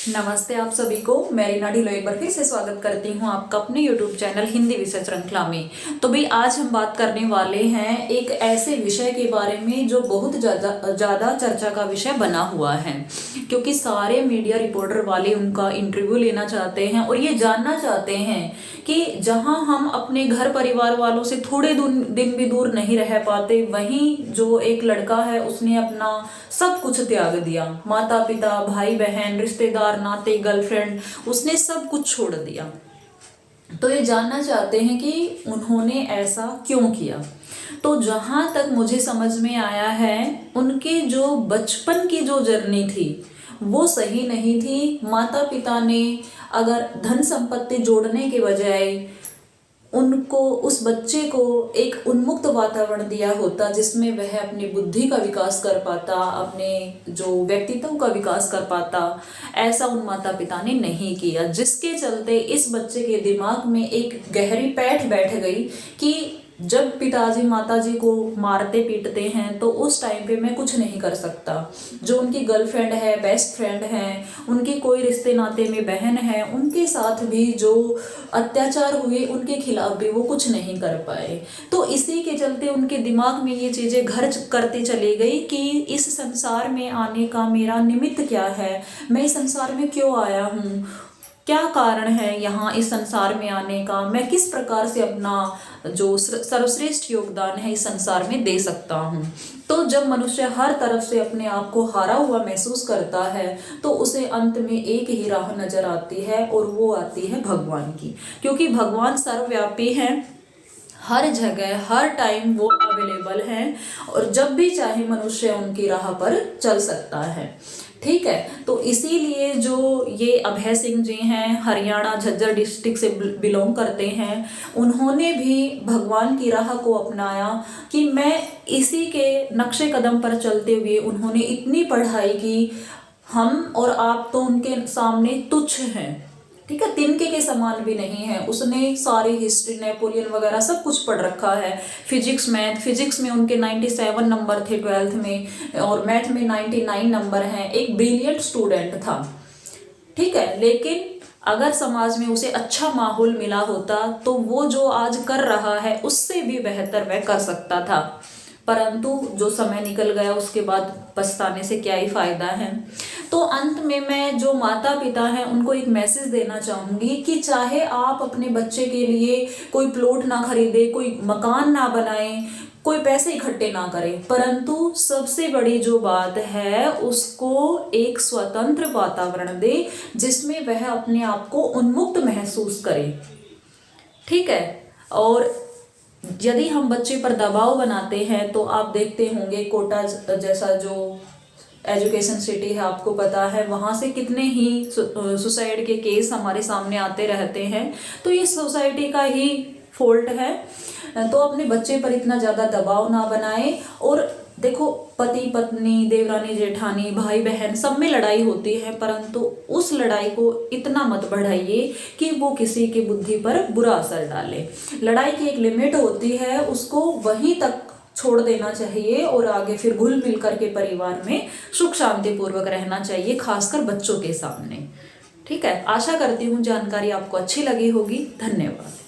नमस्ते आप सभी को। मैं रीना ढिल्लों एक बार फिर से स्वागत करती हूँ आपका अपने YouTube चैनल हिंदी विषय श्रृंखला में। तो भाई आज हम बात करने वाले हैं एक ऐसे विषय के बारे में जो बहुत ज़्यादा चर्चा का विषय बना हुआ है, क्योंकि सारे मीडिया रिपोर्टर वाले उनका इंटरव्यू लेना चाहते हैं और ये जानना चाहते हैं कि जहाँ हम अपने घर परिवार वालों से थोड़े दिन भी दूर नहीं रह पाते, वहीं जो एक लड़का है उसने अपना सब कुछ त्याग दिया, माता पिता भाई बहन रिश्तेदार नाते गर्लफ्रेंड, उसने सब कुछ छोड़ दिया। तो ये जानना चाहते हैं कि उन्होंने ऐसा क्यों किया। तो जहां तक मुझे समझ में आया है, उनके जो बचपन की जो जर्नी थी वो सही नहीं थी। माता पिता ने अगर धन संपत्ति जोड़ने के बजाय उनको, उस बच्चे को एक उन्मुक्त वातावरण दिया होता जिसमें वह अपनी बुद्धि का विकास कर पाता, अपने जो व्यक्तित्व का विकास कर पाता, ऐसा उन माता पिता ने नहीं किया, जिसके चलते इस बच्चे के दिमाग में एक गहरी पैठ बैठ गई कि जब पिताजी माताजी को मारते पीटते हैं तो उस टाइम पे मैं कुछ नहीं कर सकता। जो उनकी गर्लफ्रेंड है, बेस्ट फ्रेंड है, उनकी कोई रिश्ते नाते में बहन है, उनके साथ भी जो अत्याचार हुए उनके खिलाफ भी वो कुछ नहीं कर पाए। तो इसी के चलते उनके दिमाग में ये चीज़ें घर करती चली गई कि इस संसार में आने का मेरा निमित्त क्या है, मैं इस संसार में क्यों आया हूँ, क्या कारण है यहाँ इस संसार में आने का, मैं किस प्रकार से अपना जो सर्वश्रेष्ठ योगदान है इस संसार में दे सकता हूँ। तो जब मनुष्य हर तरफ से अपने आप को हारा हुआ महसूस करता है तो उसे अंत में एक ही राह नजर आती है और वो आती है भगवान की, क्योंकि भगवान सर्वव्यापी हैं, हर जगह हर टाइम वो अवेलेबल हैं और जब भी चाहे मनुष्य उनकी राह पर चल सकता है। ठीक है, तो इसीलिए जो ये अभय सिंह जी हैं, हरियाणा झज्जर डिस्ट्रिक्ट से बिलोंग करते हैं, उन्होंने भी भगवान की राह को अपनाया कि मैं इसी के नक्शे कदम पर चलते हुए, उन्होंने इतनी पढ़ाई की, हम और आप तो उनके सामने तुच्छ हैं। ठीक है, तिनके के समान भी नहीं है। उसने सारी हिस्ट्री, नेपोलियन वगैरह सब कुछ पढ़ रखा है। फिजिक्स मैथ, फिजिक्स में उनके 97 नंबर थे 12th में और मैथ में 99 नंबर हैं। एक ब्रिलियंट स्टूडेंट था। ठीक है, लेकिन अगर समाज में उसे अच्छा माहौल मिला होता तो वो जो आज कर रहा है उससे भी बेहतर वह कर सकता था, परंतु जो समय निकल गया उसके बाद पछताने से क्या ही फायदा है। तो अंत में मैं जो माता पिता हैं उनको एक मैसेज देना चाहूँगी कि चाहे आप अपने बच्चे के लिए कोई प्लॉट ना खरीदे, कोई मकान ना बनाएं, कोई पैसे इकट्ठे ना करें, परंतु सबसे बड़ी जो बात है उसको एक स्वतंत्र वातावरण दे जिसमें वह अपने आप को उन्मुक्त महसूस करे। ठीक है, और यदि हम बच्चे पर दबाव बनाते हैं तो आप देखते होंगे कोटा जैसा जो एजुकेशन सिटी है, आपको पता है, वहाँ से कितने ही सुसाइड के केस हमारे सामने आते रहते हैं। तो ये सोसाइटी का ही फॉल्ट है। तो अपने बच्चे पर इतना ज़्यादा दबाव ना बनाए। और देखो, पति पत्नी, देवरानी जेठानी, भाई बहन सब में लड़ाई होती है, परंतु उस लड़ाई को इतना मत बढ़ाइए कि वो किसी की बुद्धि पर बुरा असर डाले। लड़ाई की एक लिमिट होती है, उसको वहीं तक छोड़ देना चाहिए और आगे फिर घुल मिल करके परिवार में सुख शांति पूर्वक रहना चाहिए, खासकर बच्चों के सामने। ठीक है, आशा करती हूँ जानकारी आपको अच्छी लगी होगी। धन्यवाद।